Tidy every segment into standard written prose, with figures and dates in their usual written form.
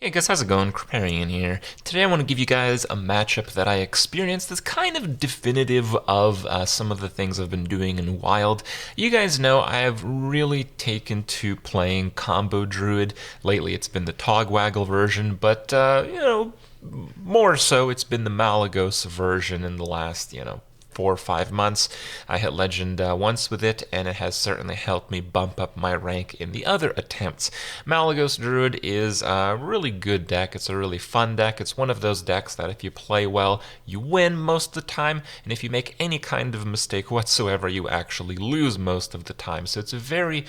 Hey guys, how's it going? Kripparrian here. Today I want to give you guys a matchup that I experienced that's kind of definitive of some of the things I've been doing in Wild. You guys know I have really taken to playing combo Druid. Lately it's been the Togwaggle version, but more so it's been the Malygos version in the last, 4 or 5 months. I hit Legend once with it, and it has certainly helped me bump up my rank in the other attempts. Malygos Druid is a really good deck. It's a really fun deck. It's one of those decks that if you play well, you win most of the time, and if you make any kind of mistake whatsoever, you actually lose most of the time. So it's a very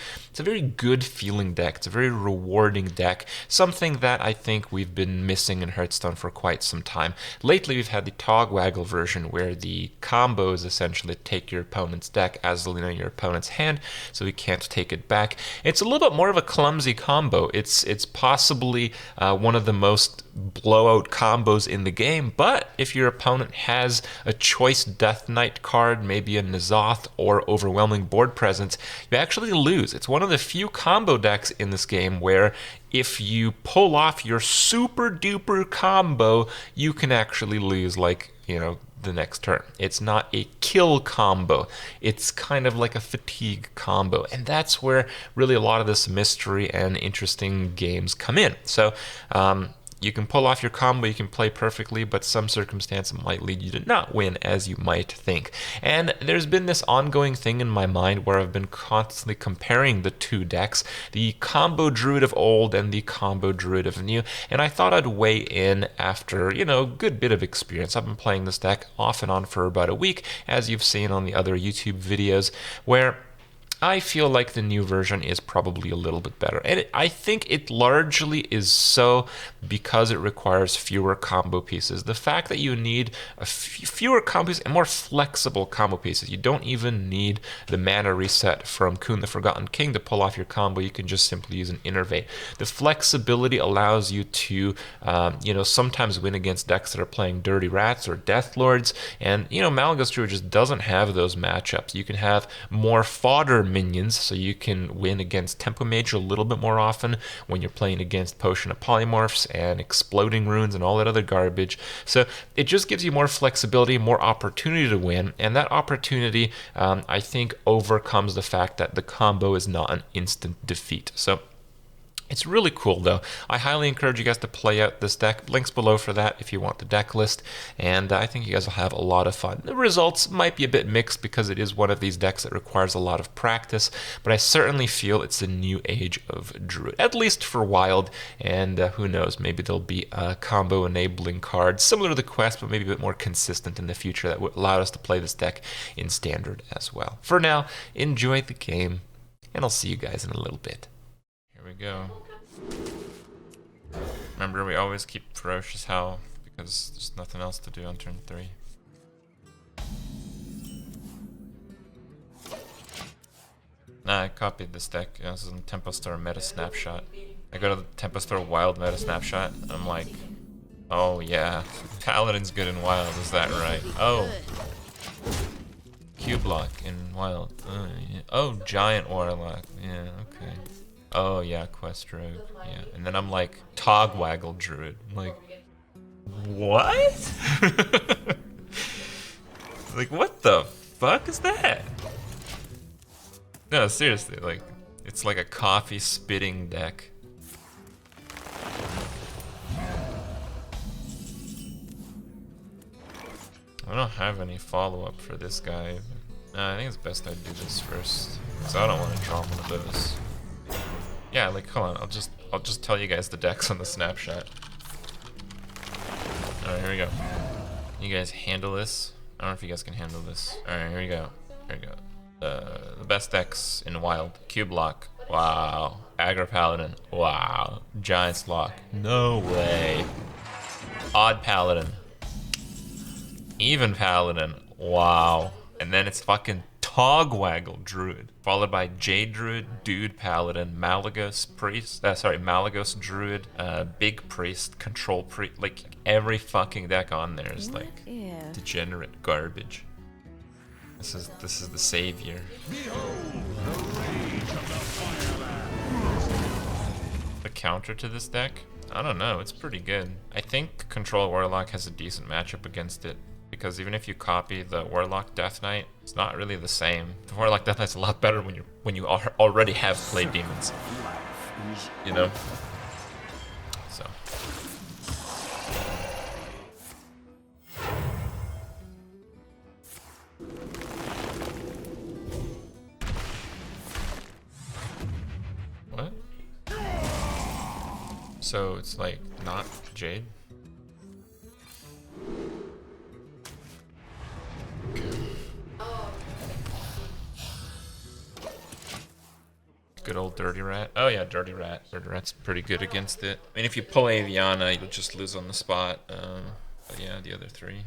good feeling deck. It's a very rewarding deck, something that I think we've been missing in Hearthstone for quite some time. Lately, we've had the Togwaggle version where the combos essentially take your opponent's deck as your opponent's hand, so he can't take it back. It's a little bit more of a clumsy combo. It's possibly one of the most blowout combos in the game, but if your opponent has a choice Death Knight card, maybe a N'Zoth or overwhelming board presence, you actually lose. It's one of the few combo decks in this game where if you pull off your super duper combo, you can actually lose, the next turn. It's not a kill combo. It's kind of like a fatigue combo. And that's where really a lot of this mystery and interesting games come in. So, you can pull off your combo, you can play perfectly, but some circumstance might lead you to not win as you might think. And there's been this ongoing thing in my mind where I've been constantly comparing the two decks, the combo Druid of old and the combo Druid of new, and I thought I'd weigh in after, a good bit of experience. I've been playing this deck off and on for about a week, as you've seen on the other YouTube videos, where I feel like the new version is probably a little bit better. And I think it largely is so because it requires fewer combo pieces. The fact that you need fewer combo pieces and more flexible combo pieces. You don't even need the mana reset from Kun the Forgotten King to pull off your combo. You can just simply use an Innervate. The flexibility allows you to, sometimes win against decks that are playing Dirty Rats or Death Lords. And, Malygos Druid just doesn't have those matchups. You can have more fodder minions, so you can win against Tempo Mage a little bit more often when you're playing against Potion of Polymorphs and Exploding Runes and all that other garbage. So it just gives you more flexibility, more opportunity to win, and that opportunity, I think, overcomes the fact that the combo is not an instant defeat. So it's really cool, though. I highly encourage you guys to play out this deck. Links below for that if you want the deck list, and I think you guys will have a lot of fun. The results might be a bit mixed because it is one of these decks that requires a lot of practice, but I certainly feel it's the new age of Druid, at least for Wild, and who knows, maybe there'll be a combo-enabling card similar to the Quest, but maybe a bit more consistent in the future that would allow us to play this deck in Standard as well. For now, enjoy the game, and I'll see you guys in a little bit. Here we go. Remember, we always keep Ferocious Howl because there's nothing else to do on turn 3. Nah, I copied this deck. This is in Tempo Star Meta Snapshot. I go to the Tempo Star Wild Meta Snapshot, and I'm like, oh yeah, Paladin's good in Wild, is that right? Oh. Q-Block in Wild. Oh, yeah. Oh, Giant Warlock. Yeah, okay. Oh yeah, Quest Rogue. Yeah, and then I'm like, Togwaggle Druid. I'm like, what? Like, what the fuck is that? No, seriously, like, it's like a coffee spitting deck. I don't have any follow-up for this guy. Nah, I think it's best I do this first, because I don't want to draw one of those. Yeah, like, hold on, I'll just tell you guys the decks on the snapshot. Alright, here we go. You guys handle this? I don't know if you guys can handle this. Alright, here we go. Here we go. The best decks in Wild. Q-Block. Wow. Aggro Paladin. Wow. Giant's Lock. No way. Odd Paladin. Even Paladin. Wow. And then it's fucking Togwaggle Druid, followed by Jade Druid, Dude Paladin, Malygos Priest, Malygos Druid, Big Priest, Control Priest. Like, every fucking deck on there is like degenerate garbage. This is the savior. The counter to this deck I don't know, it's pretty good. I think Control Warlock has a decent matchup against it, because even if you copy the Warlock Death Knight, it's not really the same. The Warlock Death Knight's a lot better when you already have played demons. You know? So. What? So it's like not Jade? Good old Dirty Rat. Oh yeah, Dirty Rat. Dirty Rat's pretty good against it. I mean, if you pull Aviana, you'll just lose on the spot. But yeah, the other three.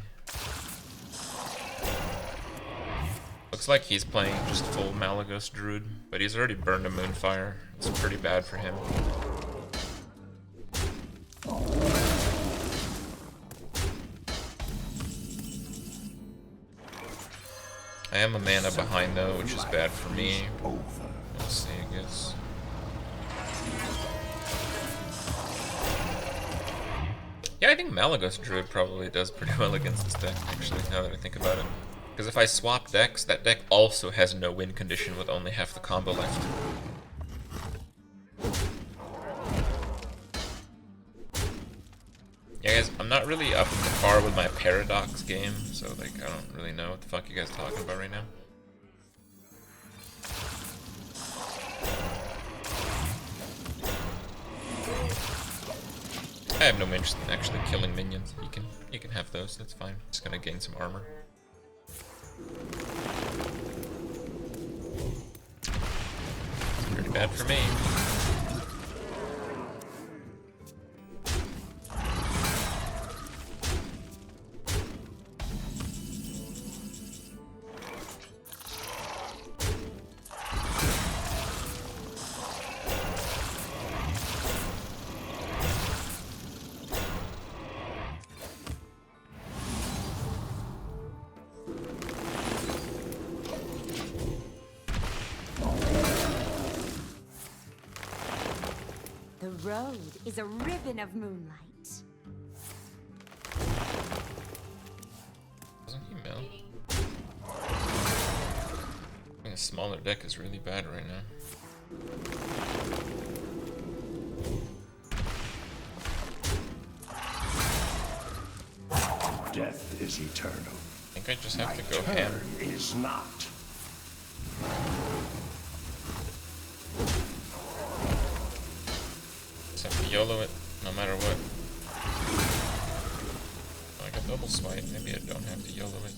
Looks like he's playing just full Malygos Druid, but he's already burned a Moonfire. It's pretty bad for him. I am a mana behind though, which is bad for me. We'll see, I guess. Yeah, I think Malygos Druid probably does pretty well against this deck, actually, now that I think about it. Because if I swap decks, that deck also has no win condition with only half the combo left. Yeah, guys, I'm not really up to par with my Paradox game, so like I don't really know what the fuck you guys are talking about right now. I have no interest in actually killing minions. You can have those, that's fine. Just gonna gain some armor. Pretty bad for me. The road is a ribbon of moonlight. Doesn't he mill? I think a smaller deck is really bad right now. Death is eternal. I think I just have to go ham. Is not. Just have to YOLO it, no matter what. Like a double swipe, maybe I don't have to YOLO it.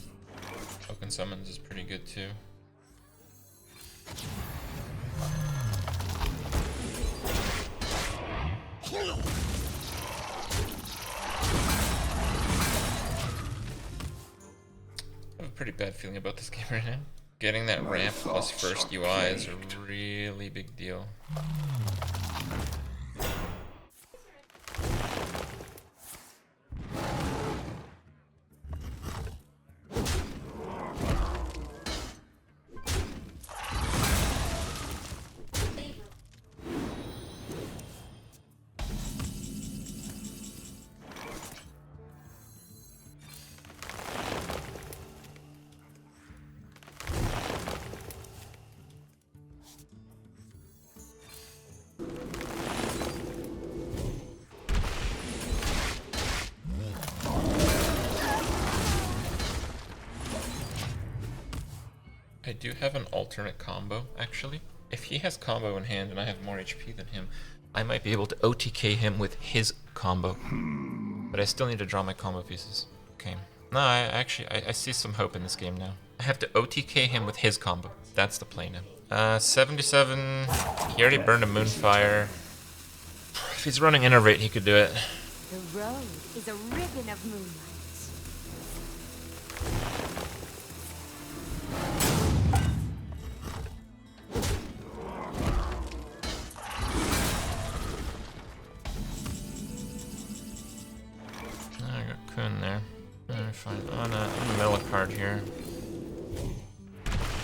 Token summons is pretty good too. I have a pretty bad feeling about this game right now. Getting that ramp plus first UI is a really big deal. I do have an alternate combo, actually. If he has combo in hand and I have more HP than him, I might be able to OTK him with his combo. But I still need to draw my combo pieces. Okay. No, I see some hope in this game now. I have to OTK him with his combo. That's the play now. 77. He already burned a Moonfire. If he's running Innervate, he could do it. The road is a ribbon of moonlight. I got Kun there. Alright, fine. Oh no, I'm in the middle of card here.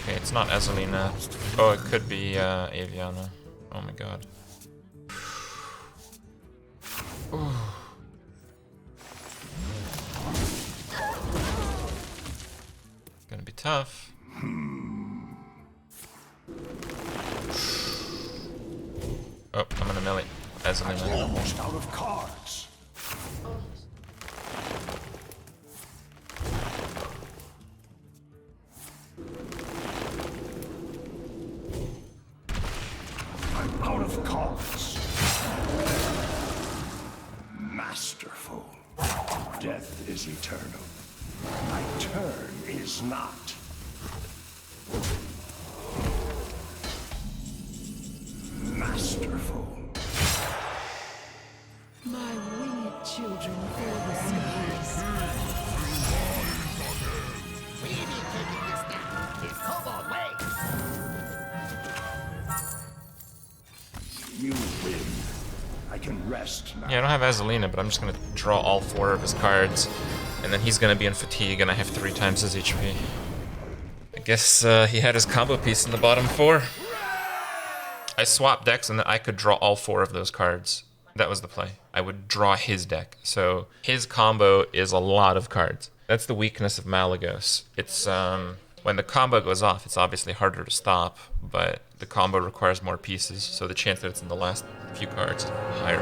Okay, it's not Azalina. Oh, it could be Aviana. Oh my god. Gonna be tough. Oh, I'm gonna melee as an enemy. Almost out of cards. I'm out of cards. Masterful. Death is eternal. My turn is not. Masterful. My winged children fill the skies. We ain't taking this down. It's Cobalt way. You win. I can rest now. Yeah, I don't have Azalina, but I'm just gonna draw all 4 of his cards, and then he's gonna be in fatigue, and I have 3 times his HP. I guess he had his combo piece in the bottom 4. I swapped decks, and then I could draw all 4 of those cards. That was the play. I would draw his deck. So his combo is a lot of cards. That's the weakness of Malygos. It's when the combo goes off, it's obviously harder to stop, but the combo requires more pieces, so the chance that it's in the last few cards is higher.